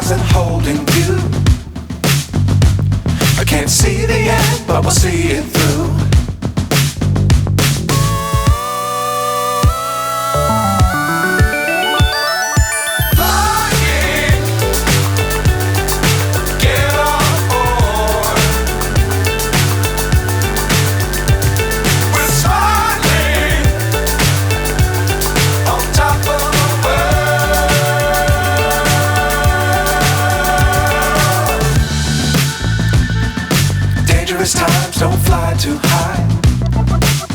stars and holding you. I can't see the end, but we'll see it through. Times don't fly too high.